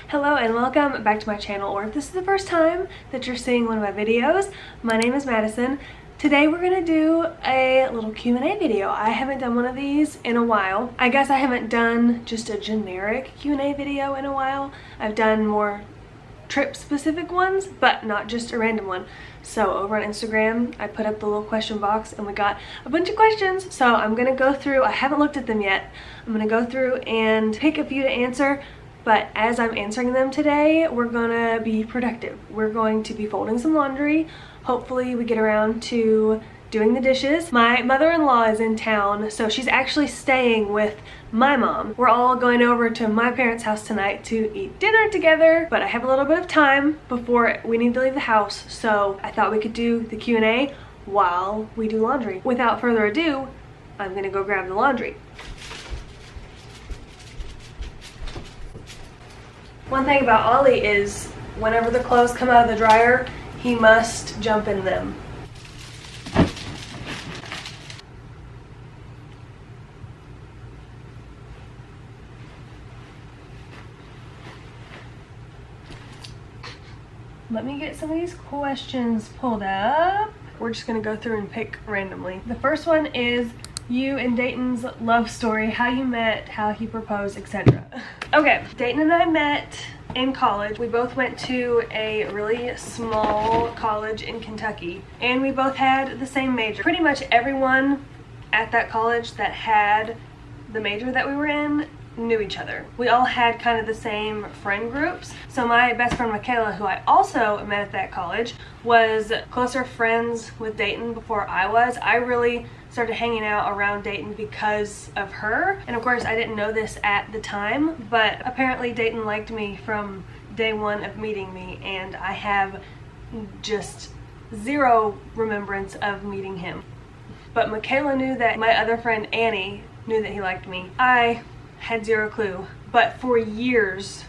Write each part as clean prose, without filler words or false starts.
Hello and welcome back to my channel, or if this is the first time that you're seeing one of my videos, my name is Madison. Today we're gonna do a little Q&A video. I haven't done one of these in a while. I guess I haven't done just a generic Q&A video in a while. I've done more trip specific ones, but not just a random one. So over on Instagram, I put up the little question box and we got a bunch of questions. So I'm gonna go through, I haven't looked at them yet. I'm gonna go through and pick a few to answer. But as I'm answering them today, we're gonna be productive. We're going to be folding some laundry. Hopefully we get around to doing the dishes. My mother-in-law is in town, so she's actually staying with my mom. We're all going over to my parents' house tonight to eat dinner together, but I have a little bit of time before we need to leave the house, so I thought we could do the Q&A while we do laundry. Without further ado, I'm gonna go grab the laundry. One thing about Ollie is whenever the clothes come out of the dryer, he must jump in them. Let me get some of these questions pulled up. We're just gonna go through and pick randomly. The first one is you and Dayton's love story, how you met, how he proposed, etc. Okay, Dayton and I met in college. We both went to a really small college in Kentucky, and we both had the same major. Pretty much everyone at that college that had the major that we were in knew each other. We all had kind of the same friend groups. So my best friend Michaela, who I also met at that college, was closer friends with Dayton before I was. I really started hanging out around Dayton because of her. And of course I didn't know this at the time, but apparently Dayton liked me from day one of meeting me, and I have just zero remembrance of meeting him. But Michaela knew that my other friend Annie knew that he liked me. I had zero clue, but for years,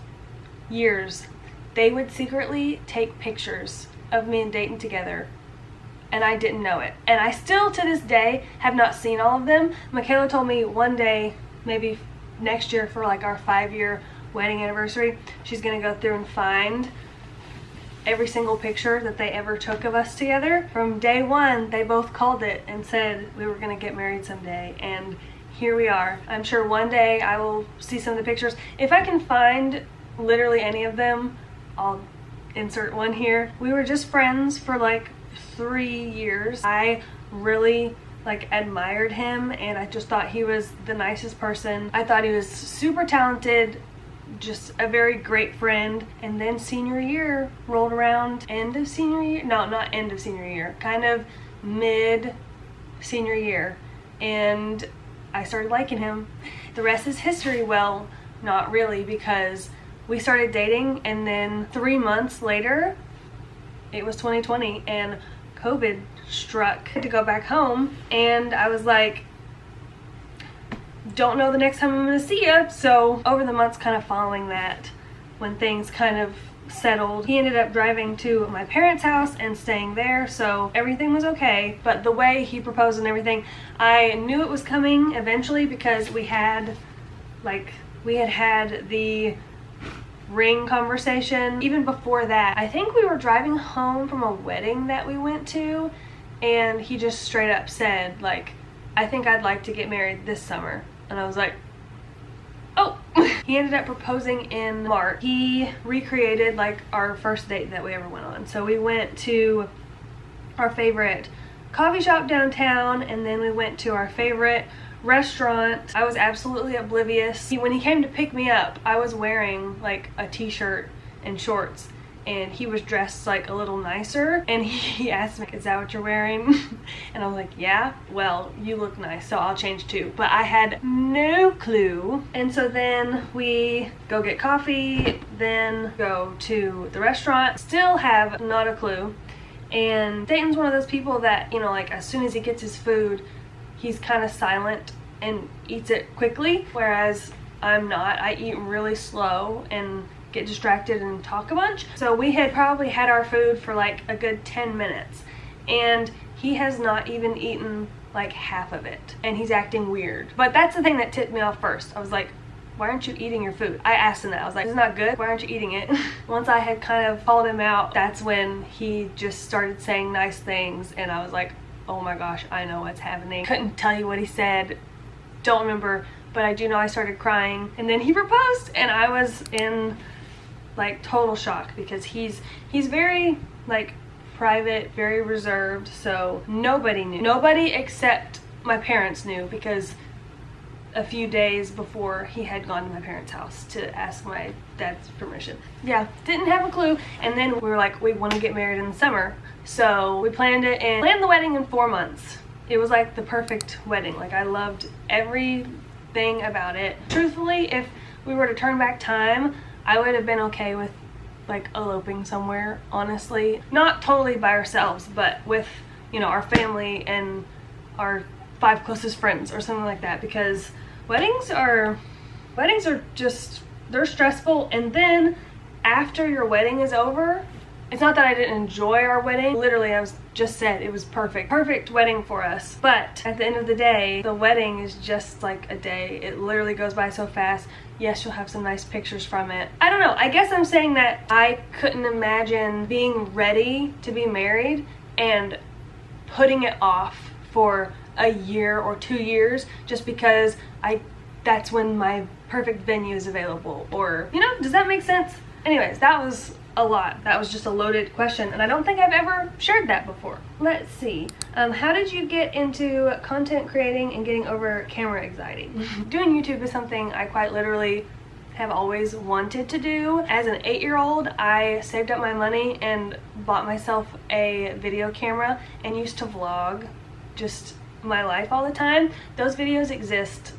they would secretly take pictures of me and Dayton together, and I didn't know it. And I still, to this day, have not seen all of them. Michaela told me one day, maybe next year for like our 5-year wedding anniversary, she's gonna go through and find every single picture that they ever took of us together. From day one, they both called it and said we were gonna get married someday, and here we are. I'm sure one day I will see some of the pictures. If I can find literally any of them, I'll insert one here. We were just friends for like 3 years. I really admired him, and I just thought he was the nicest person. I thought he was super talented, just a very great friend. And then senior year rolled around, end of senior year, no, not end of senior year, kind of mid senior year, and I started liking him. The rest is history. Well, not really, because we started dating and then 3 months later, it was 2020 and COVID struck. I had to go back home, and I was like, don't know the next time I'm gonna see you. So over the months kind of following that, when things kind of settled, he ended up driving to my parents' house and staying there, so everything was okay. But the way he proposed and everything, I knew it was coming eventually, because we had had the ring conversation even before that. I think we were driving home from a wedding that we went to, and he just straight up said, like, I think I'd like to get married this summer. And I was like, oh. He ended up proposing in March. He recreated like our first date that we ever went on. So we went to our favorite coffee shop downtown, and then we went to our favorite restaurant. I was absolutely oblivious. When he came to pick me up, I was wearing like a t-shirt and shorts, and he was dressed like a little nicer, and he asked me, is that what you're wearing? And I was like, yeah. Well, you look nice, so I'll change too. But I had no clue. And so then we go get coffee, then go to the restaurant, still have not a clue. And Dayton's one of those people that, you know, like as soon as he gets his food, he's kind of silent and eats it quickly, whereas I'm not. I eat really slow and get distracted and talk a bunch. So we had probably had our food for like a good 10 minutes, and he has not even eaten like half of it, and he's acting weird. But that's the thing that tipped me off first. I was like, why aren't you eating your food? I asked him that. I was like, it's not good. Why aren't you eating it? Once I had kind of called him out, that's when he just started saying nice things, and I was like, oh my gosh, I know what's happening. Couldn't tell you what he said. Don't remember, but I do know I started crying, and then he proposed, and I was in like total shock because he's very like private, very reserved, so nobody knew. Nobody except my parents knew, because a few days before he had gone to my parents' house to ask my dad's permission. Yeah, didn't have a clue. And then we were like, we want to get married in the summer, so we planned it and planned the wedding in 4 months. It was like the perfect wedding. Like, I loved everything about it. Truthfully, if we were to turn back time, I would have been okay with like eloping somewhere, honestly. Not totally by ourselves, but with, you know, our family and our 5 closest friends or something like that, because weddings are just, they're stressful. And then after your wedding is over, it's not that I didn't enjoy our wedding. Literally, I was just said it was perfect wedding for us. But at the end of the day, the wedding is just like a day. It literally goes by so fast. Yes, you'll have some nice pictures from it. I don't know. I guess I'm saying that I couldn't imagine being ready to be married and putting it off for a year or 2 years just because that's when my perfect venue is available. Or, you know, does that make sense? Anyways, that was a lot. That was just a loaded question, and I don't think I've ever shared that before. Let's see. How did you get into content creating and getting over camera anxiety? Doing YouTube is something I quite literally have always wanted to do. As an 8-year-old, I saved up my money and bought myself a video camera and used to vlog just my life all the time. Those videos exist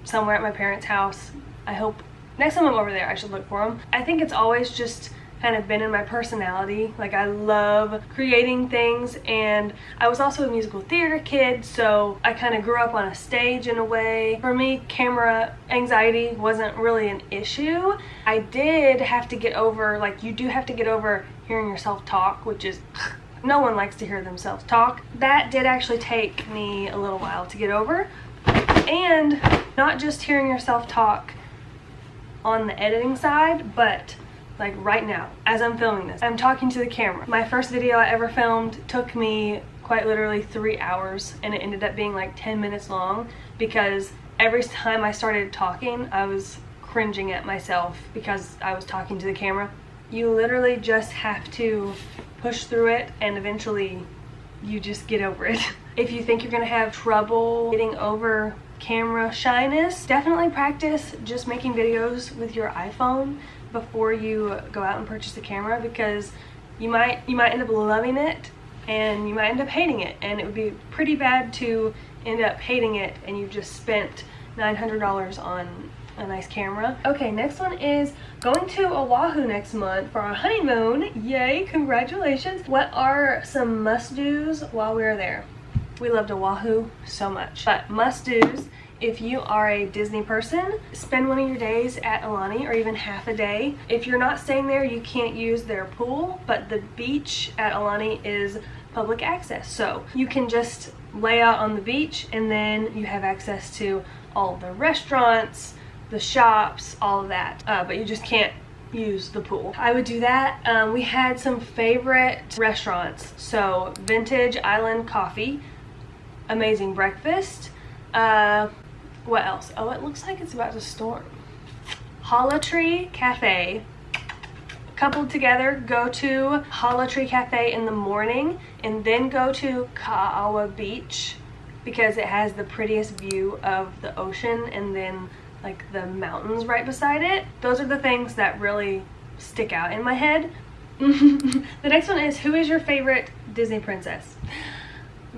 somewhere at my parents' house. I hope next time I'm over there I should look for them. I think it's always just kind of been in my personality. Like, I love creating things, and I was also a musical theater kid, so I kind of grew up on a stage in a way. For me, camera anxiety wasn't really an issue. I did have to get over, like, you do have to get over hearing yourself talk, which is no one likes to hear themselves talk. That did actually take me a little while to get over. And not just hearing yourself talk on the editing side, but like right now, as I'm filming this, I'm talking to the camera. My first video I ever filmed took me quite literally 3 hours, and it ended up being like 10 minutes long because every time I started talking, I was cringing at myself because I was talking to the camera. You literally just have to push through it, and eventually you just get over it. If you think you're gonna have trouble getting over camera shyness, definitely practice just making videos with your iPhone before you go out and purchase a camera, because you might end up loving it and you might end up hating it, and it would be pretty bad to end up hating it and you just spent $900 on a nice camera. Okay, next one is going to Oahu next month for our honeymoon. Yay, congratulations. What are some must-dos while we're there? We loved Oahu so much, but must-dos: if you are a Disney person, spend one of your days at Aulani, or even half a day. If you're not staying there, you can't use their pool, but the beach at Aulani is public access, so you can just lay out on the beach, and then you have access to all the restaurants, the shops, all of that, but you just can't use the pool. I would do that. We had some favorite restaurants, so Vintage Island Coffee, amazing breakfast. What else? Oh, it looks like it's about to storm. Hollow Tree Cafe. Coupled together, go to Hollow Tree Cafe in the morning and then go to Kawa Beach because it has the prettiest view of the ocean and then like the mountains right beside it. Those are the things that really stick out in my head. The next one is, who is your favorite Disney princess?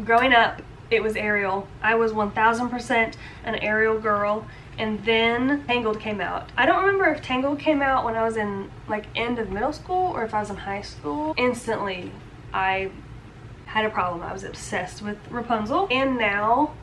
Growing up, it was Ariel. I was 1000% an Ariel girl, and then Tangled came out. I don't remember if Tangled came out when I was in like end of middle school or if I was in high school. Instantly, I had a problem. I was obsessed with Rapunzel, and now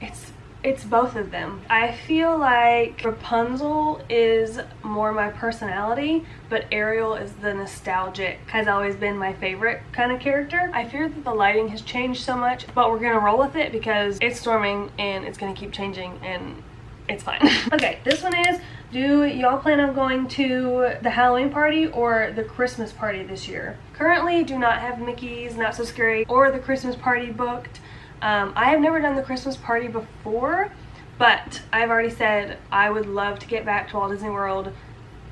it's both of them. I feel like Rapunzel is more my personality, but Ariel is the nostalgic, has always been my favorite kind of character. I fear that the lighting has changed so much, but we're gonna roll with it because it's storming and it's gonna keep changing and it's fine. Okay, this one is, Do y'all plan on going to the Halloween party or the Christmas party this year? Currently do not have Mickey's Not So Scary or the Christmas party booked. I have never done the Christmas party before, but I've already said I would love to get back to Walt Disney World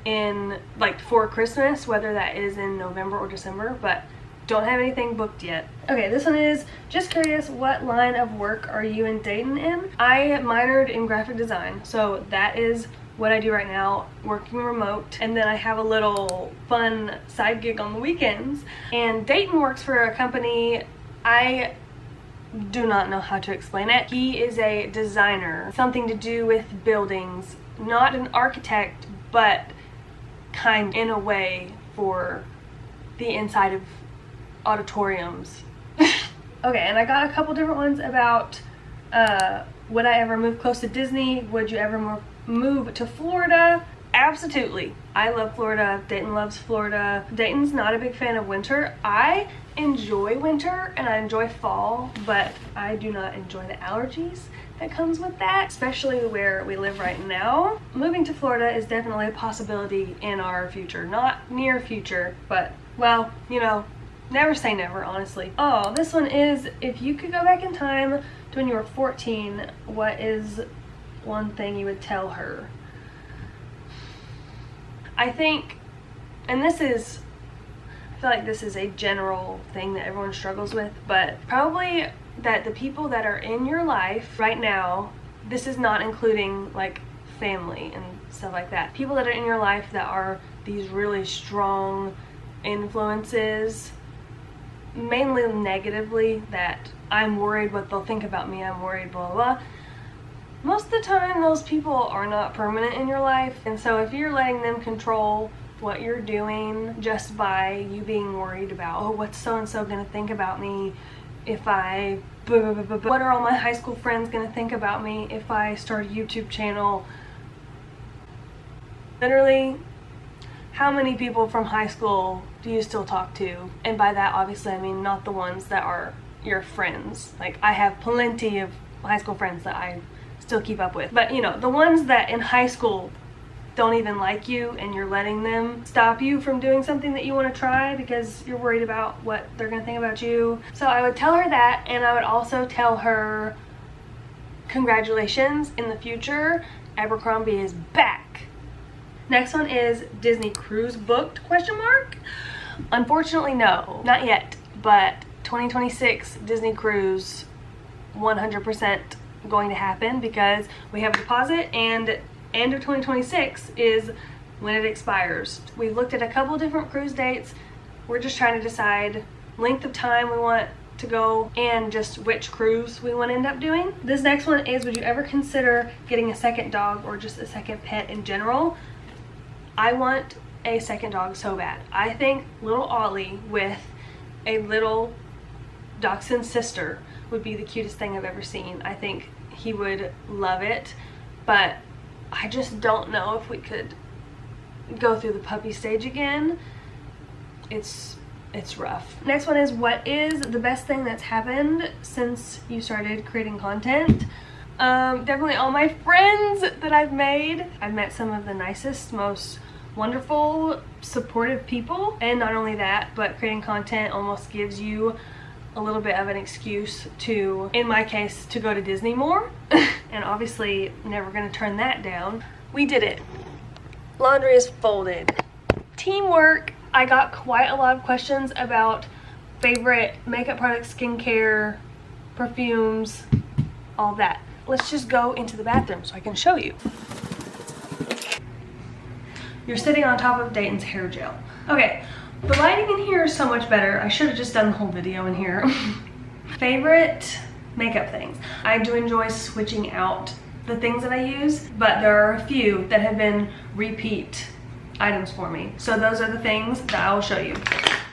in like for Christmas, whether that is in November or December, but don't have anything booked yet. Okay, this one is just curious, what line of work are you and Dayton in? I minored in graphic design, so that is what I do right now, working remote, and then I have a little fun side gig on the weekends. And Dayton works for a company, I do not know how to explain it. He is a designer, something to do with buildings, not an architect, but kind in a way for the inside of auditoriums. Okay, and I got a couple different ones about would I ever move close to Disney? Would you ever move to Florida? Absolutely. I love Florida. Dayton loves Florida. Dayton's not a big fan of winter. I enjoy winter and I enjoy fall, but I do not enjoy the allergies that comes with that, especially where we live right now. Moving to Florida is definitely a possibility in our future. Not near future, but, well, you know, never say never, honestly. Oh, this one is, if you could go back in time to when you were 14, what is one thing you would tell her? I think, and this is, I feel like this is a general thing that everyone struggles with, but probably that the people that are in your life right now, this is not including like family and stuff like that, people that are in your life that are these really strong influences, mainly negatively, that I'm worried what they'll think about me, I'm worried blah blah blah. Most of the time those people are not permanent in your life, and so if you're letting them control what you're doing just by you being worried about, oh, what's so and so gonna think about me if I what are all my high school friends gonna think about me if I start a YouTube channel? Literally, how many people from high school do you still talk to? And by that, obviously, I mean not the ones that are your friends. Like, I have plenty of high school friends that I still keep up with. But, you know, the ones that in high school don't even like you and you're letting them stop you from doing something that you want to try because you're worried about what they're going to think about you. So I would tell her that, and I would also tell her, congratulations, in the future, Abercrombie is back. Next one is Disney cruise booked, question mark? Unfortunately, no, not yet, but 2026 Disney cruise 100% going to happen because we have a deposit, and end of 2026 is when it expires. We've looked at a couple different cruise dates. We're just trying to decide length of time we want to go and just which cruise we want to end up doing. This next one is, would you ever consider getting a second dog or just a second pet in general? I want a second dog so bad. I think little Ollie with a little dachshund sister would be the cutest thing I've ever seen. I think he would love it, but I just don't know if we could go through the puppy stage again. It's rough. Next one is, what is the best thing that's happened since you started creating content? Definitely all my friends that I've made. I've met some of the nicest, most wonderful, supportive people, and not only that, but creating content almost gives you a little bit of an excuse to, in my case, to go to Disney more. And obviously never gonna turn that down. We did it. Laundry is folded. Teamwork. I got quite a lot of questions about favorite makeup products, skincare, perfumes, all that. Let's just go into the bathroom so I can show you. You're sitting on top of Dayton's hair gel. Okay, the lighting in here is so much better. I should have just done the whole video in here. Favorite makeup things. I do enjoy switching out the things that I use, but there are a few that have been repeat items for me. So those are the things that I will show you.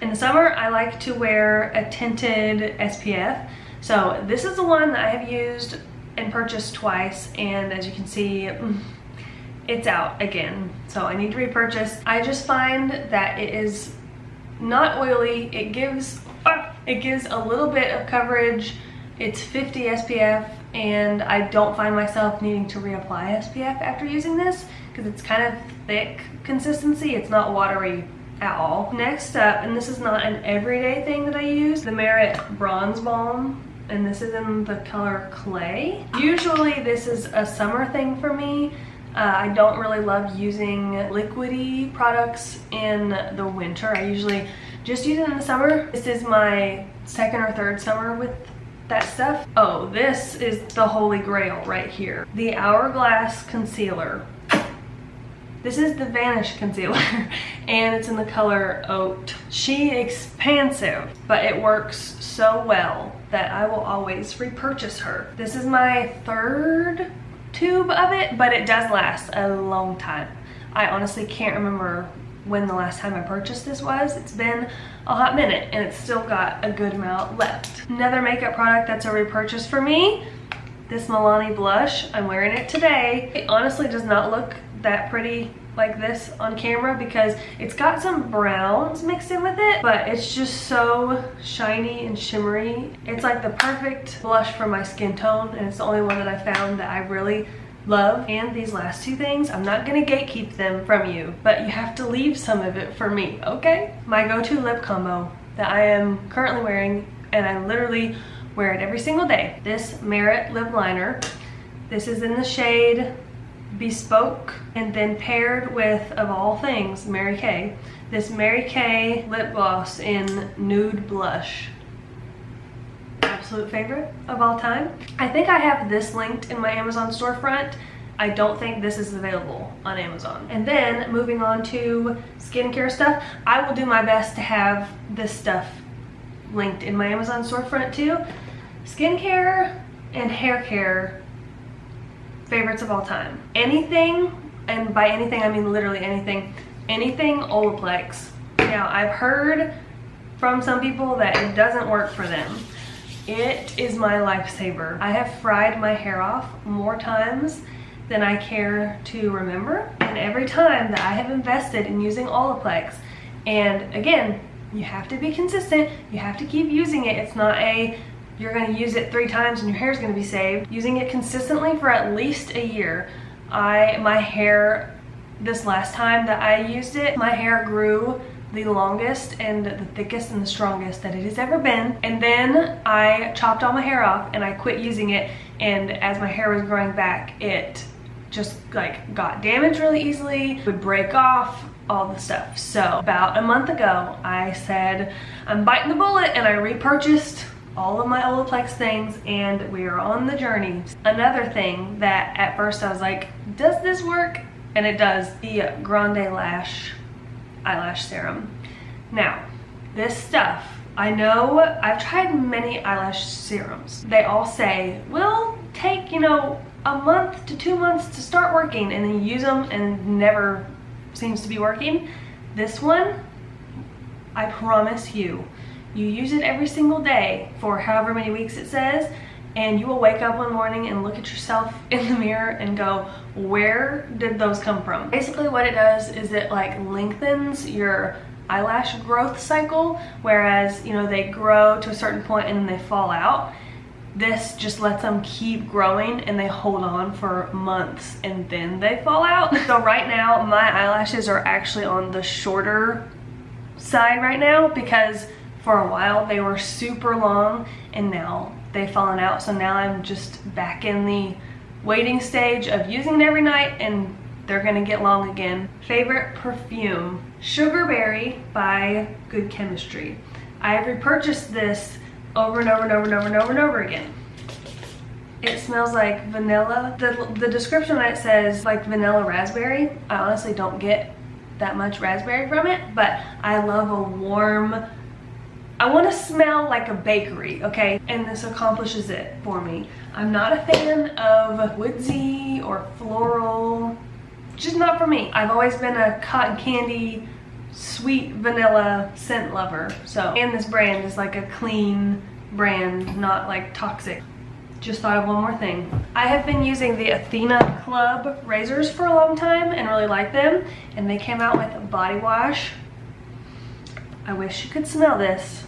In the summer, I like to wear a tinted SPF. So this is the one that I have used and purchased twice, and as you can see, it's out again. So I need to repurchase. I just find that it is not oily. It gives a little bit of coverage. It's 50 SPF, and I don't find myself needing to reapply SPF after using this. because it's kind of thick consistency. It's not watery at all. Next up, and this is not an everyday thing that I use, the Merit Bronze Balm, and this is in the color Clay. Usually this is a summer thing for me. I don't really love using liquidy products in the winter. I usually just use it in the summer. This is my second or third summer with that stuff. Oh, this is the holy grail right here. The Hourglass Concealer. This is the Vanish Concealer, and it's in the color Oat. She expansive, but it works so well that I will always repurchase her. This is my third tube of it, but it does last a long time. I honestly can't remember when the last time I purchased this was. It's been a hot minute, and it's still got a good amount left. Another makeup product that's a repurchase for me, this Milani blush. I'm wearing it today. It honestly does not look that pretty like this on camera because it's got some browns mixed in with it, but it's just so shiny and shimmery. It's like the perfect blush for my skin tone, and it's the only one that I found that I really love. And these last two things, I'm not gonna gatekeep them from you, but you have to leave some of it for me, okay? My go-to lip combo that I am currently wearing, and I literally wear it every single day. This Merit lip liner. This is in the shade Bespoke, and then paired with, of all things, Mary Kay, this Mary Kay lip gloss in Nude Blush. Absolute favorite of all time. I think I have this linked in my Amazon storefront. I don't think this is available on Amazon. And then moving on to skincare stuff, I will do my best to have this stuff linked in my Amazon storefront too. Skincare and hair care, favorites of all time. Anything, and by anything I mean literally anything Olaplex. Now, I've heard from some people that it doesn't work for them. It is my lifesaver. I have fried my hair off more times than I care to remember, and every time that I have invested in using Olaplex, and again, you have to be consistent, you have to keep using it. It's not a you're going to use it 3 times and your hair is going to be saved. Using it consistently for at least a year. My hair, this last time that I used it, my hair grew the longest and the thickest and the strongest that it has ever been. And then I chopped all my hair off and I quit using it, and as my hair was growing back, it just like got damaged really easily, would break off, all the stuff. So about a month ago, I said, I'm biting the bullet, and I repurchased all of my Olaplex things, and we are on the journey. Another thing that at first I was like, does this work? And it does. The Grande Lash eyelash serum. Now, this stuff, I know I've tried many eyelash serums. They all say, will take, you know, a month to 2 months to start working, and then you use them and never seems to be working. This one, I promise you, you use it every single day for however many weeks it says, and you will wake up one morning and look at yourself in the mirror and go, where did those come from? Basically what it does is it like lengthens your eyelash growth cycle, whereas, you know, they grow to a certain point and then they fall out. This just lets them keep growing, and they hold on for months and then they fall out. So right now my eyelashes are actually on the shorter side right now, because for a while they were super long and now they've fallen out. So now I'm just back in the waiting stage of using it every night, and they're gonna get long again. Favorite perfume, Sugar Berry by Good Chemistry. I have repurchased this over and over and over and over and over and over again. It smells like vanilla. The description on it says like vanilla raspberry. I honestly don't get that much raspberry from it, but I love a warm, I want to smell like a bakery, okay? And this accomplishes it for me. I'm not a fan of woodsy or floral, just not for me. I've always been a cotton candy, sweet vanilla scent lover. So, and this brand is like a clean brand, not like toxic. Just thought of one more thing. I have been using the Athena Club razors for a long time and really like them, and they came out with a body wash. I wish you could smell this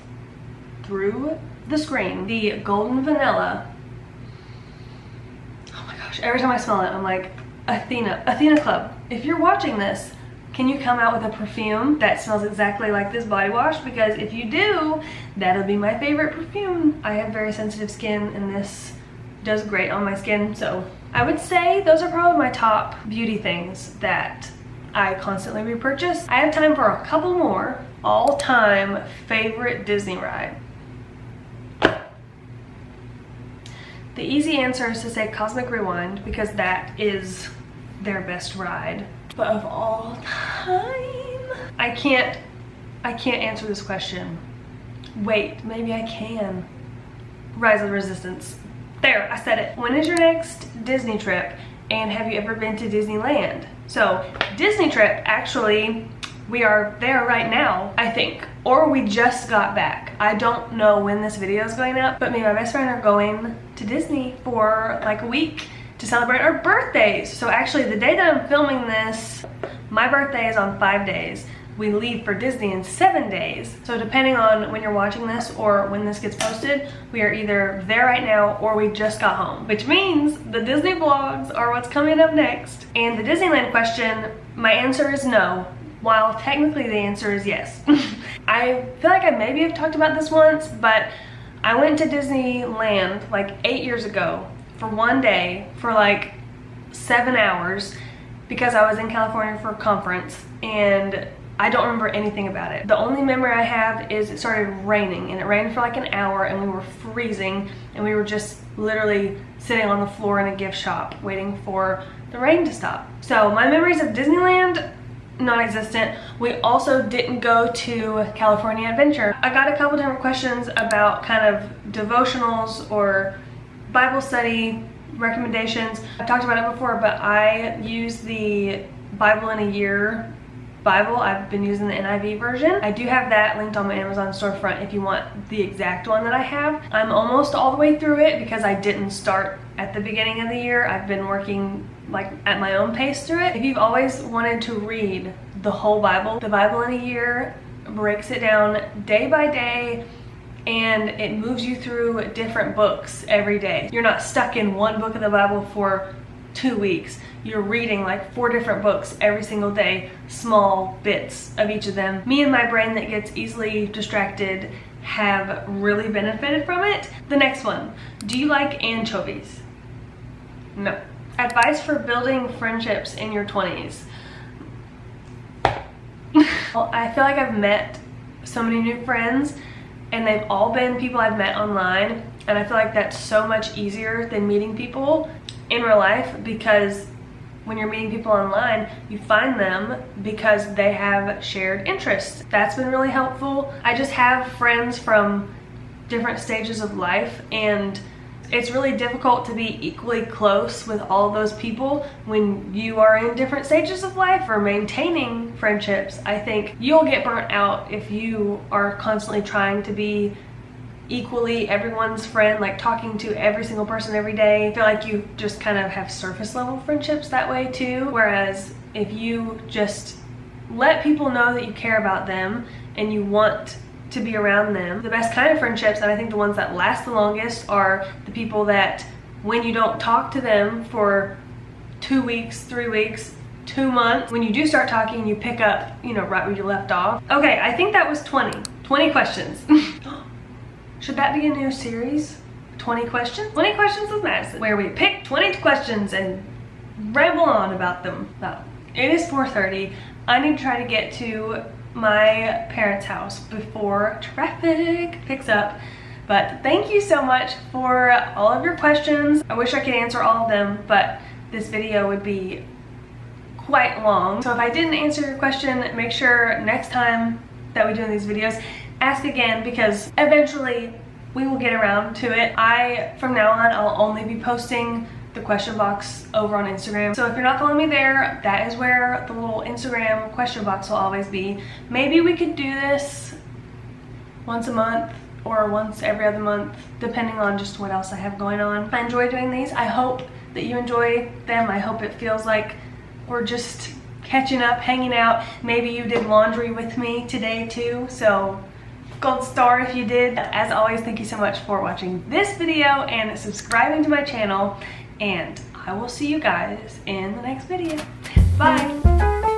through the screen. The Golden Vanilla. Oh my gosh, every time I smell it, I'm like, Athena Club. if you're watching this, can you come out with a perfume that smells exactly like this body wash? Because if you do, that'll be my favorite perfume. I have very sensitive skin and this does great on my skin. So I would say those are probably my top beauty things that I constantly repurchase. I have time for a couple more. All-time favorite Disney ride. The easy answer is to say Cosmic Rewind because that is their best ride. But of all time, I can't answer this question. Wait, maybe I can. Rise of the Resistance. There, I said it. When is your next Disney trip? And have you ever been to Disneyland? So, Disney trip, actually, we are there right now, I think. Or we just got back. I don't know when this video is going up, but me and my best friend are going to Disney for like a week to celebrate our birthdays. So actually the day that I'm filming this, my birthday is on 5 days. We leave for Disney in 7 days. So depending on when you're watching this or when this gets posted, we are either there right now or we just got home, which means the Disney vlogs are what's coming up next. And the Disneyland question, my answer is no, while technically the answer is yes. I feel like I maybe have talked about this once, but I went to Disneyland like 8 years ago for one day for like 7 hours because I was in California for a conference and I don't remember anything about it. The only memory I have is it started raining and it rained for like an hour and we were freezing and we were just literally sitting on the floor in a gift shop waiting for the rain to stop. So my memories of Disneyland, non-existent. We also didn't go to California Adventure. I got a couple different questions about kind of devotionals or Bible study recommendations. I've talked about it before, but I use the Bible in a Year Bible. I've been using the NIV version. I do have that linked on my Amazon storefront if you want the exact one that I have. I'm almost all the way through it because I didn't start at the beginning of the year. I've been working like at my own pace through it. If you've always wanted to read the whole Bible, the Bible in a Year breaks it down day by day and it moves you through different books every day. You're not stuck in one book of the Bible for 2 weeks. You're reading like 4 different books every single day, small bits of each of them. Me and my brain that gets easily distracted have really benefited from it. The next one, do you like anchovies? No. Advice for building friendships in your 20s. Well, I feel like I've met so many new friends and they've all been people I've met online, and I feel like that's so much easier than meeting people in real life because when you're meeting people online, you find them because they have shared interests. That's been really helpful. I just have friends from different stages of life and it's really difficult to be equally close with all those people when you are in different stages of life or maintaining friendships. I think you'll get burnt out if you are constantly trying to be equally everyone's friend, like talking to every single person every day. I feel like you just kind of have surface level friendships that way too. Whereas if you just let people know that you care about them and you want to be around them, the best kind of friendships, and I think the ones that last the longest, are the people that when you don't talk to them for 2 weeks, 3 weeks, 2 months, when you do start talking, you pick up, you know, right where you left off. Okay, I think that was 20 questions. Should that be a new series? 20 questions? 20 questions with Madison, where we pick 20 questions and ramble on about them. Well, it is 4:30. I need to try to get to my parents' house before traffic picks up. But thank you so much for all of your questions. I wish I could answer all of them, but this video would be quite long. So if I didn't answer your question, make sure next time that we do these videos, ask again, because eventually we will get around to it. From now on, I'll only be posting the question box over on Instagram. So if you're not following me there, that is where the little Instagram question box will always be. Maybe we could do this once a month or once every other month, depending on just what else I have going on. I enjoy doing these. I hope that you enjoy them. I hope it feels like we're just catching up, hanging out. Maybe you did laundry with me today too, so gold star if you did. As always, thank you so much for watching this video and subscribing to my channel, and I will see you guys in the next video. Bye!